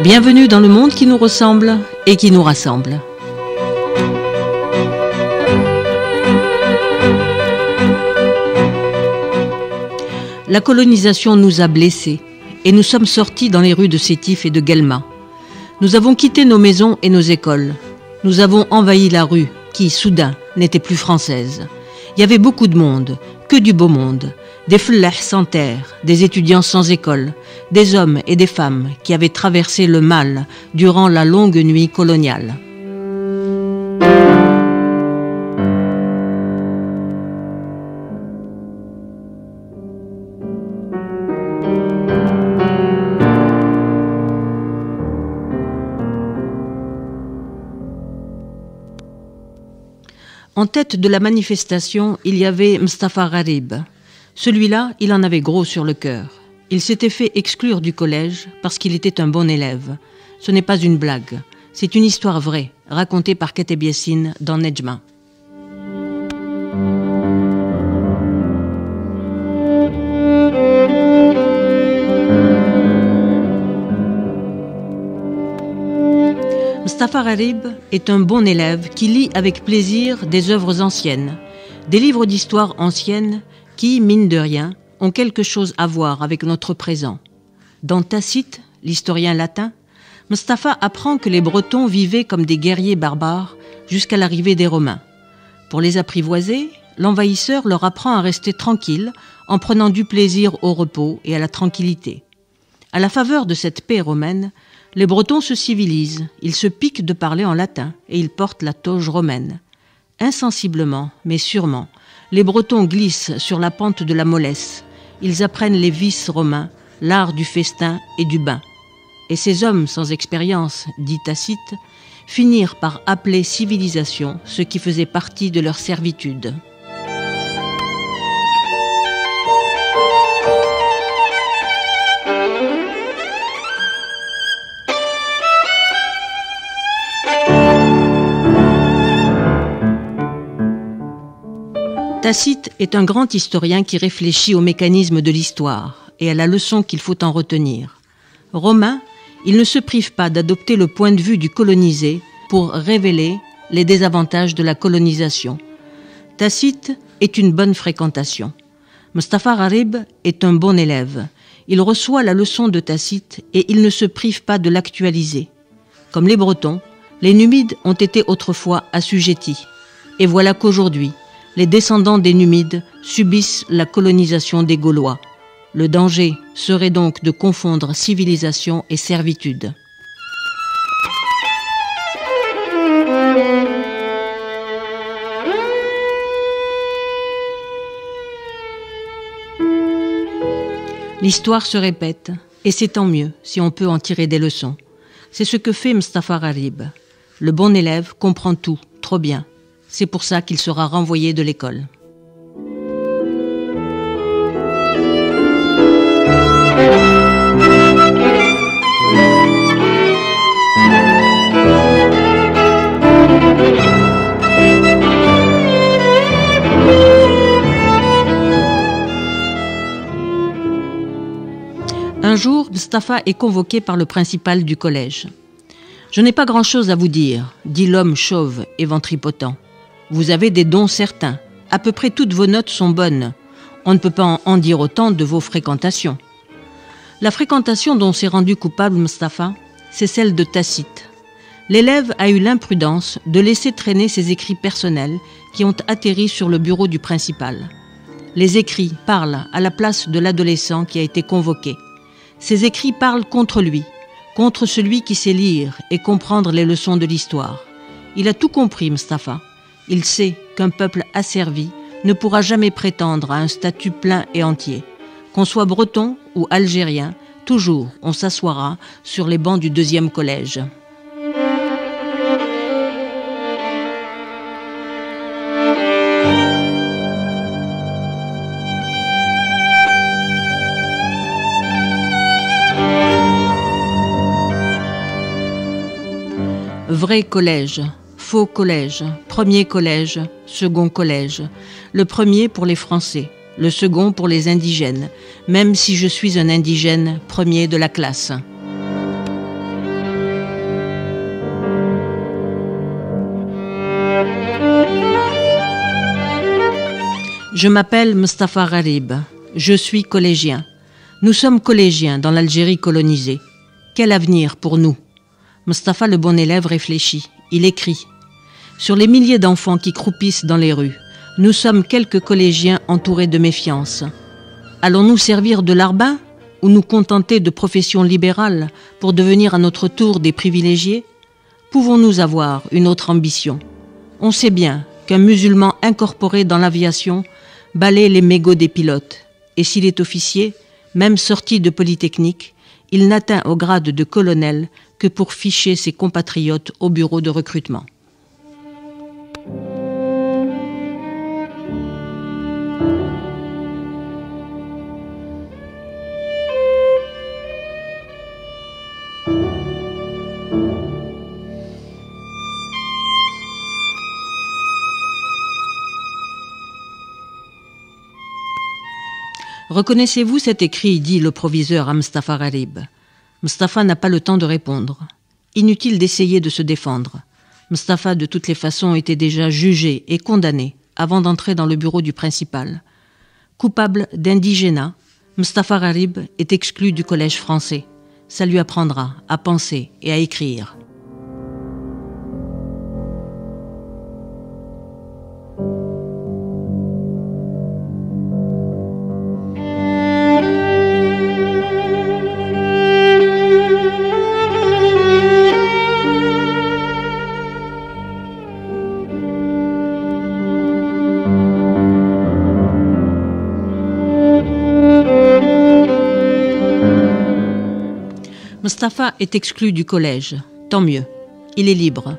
Bienvenue dans le monde qui nous ressemble et qui nous rassemble. La colonisation nous a blessés et nous sommes sortis dans les rues de Sétif et de Guelma. Nous avons quitté nos maisons et nos écoles. Nous avons envahi la rue qui, soudain, n'était plus française. Il y avait beaucoup de monde, que du beau monde. Des fleurs sans terre, des étudiants sans école, des hommes et des femmes qui avaient traversé le mal durant la longue nuit coloniale. En tête de la manifestation, il y avait Mustapha Gharib. Celui-là, il en avait gros sur le cœur. Il s'était fait exclure du collège parce qu'il était un bon élève. Ce n'est pas une blague, c'est une histoire vraie, racontée par Kateb Yassine dans Nejma. Mustapha Gharib est un bon élève qui lit avec plaisir des œuvres anciennes, des livres d'histoire anciennes qui, mine de rien, ont quelque chose à voir avec notre présent. Dans Tacite, l'historien latin, Mustapha apprend que les Bretons vivaient comme des guerriers barbares jusqu'à l'arrivée des Romains. Pour les apprivoiser, l'envahisseur leur apprend à rester tranquilles en prenant du plaisir au repos et à la tranquillité. À la faveur de cette paix romaine, les Bretons se civilisent, ils se piquent de parler en latin et ils portent la toge romaine. Insensiblement, mais sûrement, les Bretons glissent sur la pente de la mollesse. Ils apprennent les vices romains, l'art du festin et du bain. Et ces hommes sans expérience, dit Tacite, finirent par appeler civilisation ce qui faisait partie de leur servitude. Tacite est un grand historien qui réfléchit aux mécanismes de l'histoire et à la leçon qu'il faut en retenir. Romain, il ne se prive pas d'adopter le point de vue du colonisé pour révéler les désavantages de la colonisation. Tacite est une bonne fréquentation. Mustapha Gharib est un bon élève. Il reçoit la leçon de Tacite et il ne se prive pas de l'actualiser. Comme les Bretons, les Numides ont été autrefois assujettis. Et voilà qu'aujourd'hui, les descendants des Numides subissent la colonisation des Gaulois. Le danger serait donc de confondre civilisation et servitude. L'histoire se répète, et c'est tant mieux si on peut en tirer des leçons. C'est ce que fait Mustapha Gharib. Le bon élève comprend tout, trop bien. C'est pour ça qu'il sera renvoyé de l'école. Un jour, Mustapha est convoqué par le principal du collège. « Je n'ai pas grand-chose à vous dire, dit l'homme chauve et ventripotent. Vous avez des dons certains. À peu près toutes vos notes sont bonnes. On ne peut pas en dire autant de vos fréquentations. » La fréquentation dont s'est rendu coupable Mustapha, c'est celle de Tacite. L'élève a eu l'imprudence de laisser traîner ses écrits personnels qui ont atterri sur le bureau du principal. Les écrits parlent à la place de l'adolescent qui a été convoqué. Ces écrits parlent contre lui, contre celui qui sait lire et comprendre les leçons de l'histoire. Il a tout compris, Mustapha. Il sait qu'un peuple asservi ne pourra jamais prétendre à un statut plein et entier. Qu'on soit breton ou algérien, toujours on s'assoira sur les bancs du 2e collège. Vrai collège, faux collège, premier collège, second collège. Le premier pour les Français, le second pour les indigènes, même si je suis un indigène premier de la classe. Je m'appelle Mustapha Gharib. Je suis collégien. Nous sommes collégiens dans l'Algérie colonisée. Quel avenir pour nous? Mustapha, le bon élève, réfléchit. Il écrit. Sur les milliers d'enfants qui croupissent dans les rues, nous sommes quelques collégiens entourés de méfiance. Allons-nous servir de larbin ou nous contenter de professions libérales pour devenir à notre tour des privilégiés? Pouvons-nous avoir une autre ambition? On sait bien qu'un musulman incorporé dans l'aviation balaie les mégots des pilotes. Et s'il est officier, même sorti de Polytechnique, il n'atteint au grade de colonel que pour ficher ses compatriotes au bureau de recrutement. Reconnaissez-vous cet écrit, dit le proviseur à Mustapha Gharib. Mustapha n'a pas le temps de répondre. Inutile d'essayer de se défendre. Mustapha, de toutes les façons, était déjà jugé et condamné avant d'entrer dans le bureau du principal. Coupable d'indigénat, Mustapha Gharib est exclu du collège français. Ça lui apprendra à penser et à écrire. Mustapha est exclu du collège. Tant mieux. Il est libre.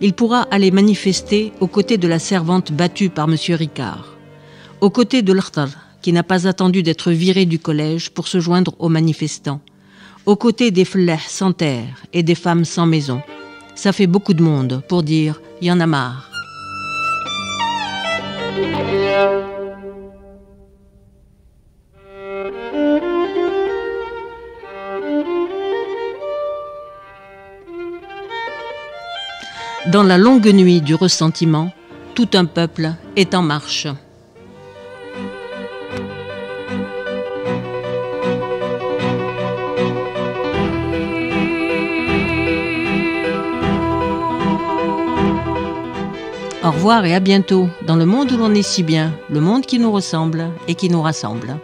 Il pourra aller manifester aux côtés de la servante battue par M. Ricard. Aux côtés de l'Khtar, qui n'a pas attendu d'être viré du collège pour se joindre aux manifestants. Aux côtés des flèches sans terre et des femmes sans maison. Ça fait beaucoup de monde pour dire « y en a marre ». Dans la longue nuit du ressentiment, tout un peuple est en marche. Au revoir et à bientôt dans le monde où l'on est si bien, le monde qui nous ressemble et qui nous rassemble.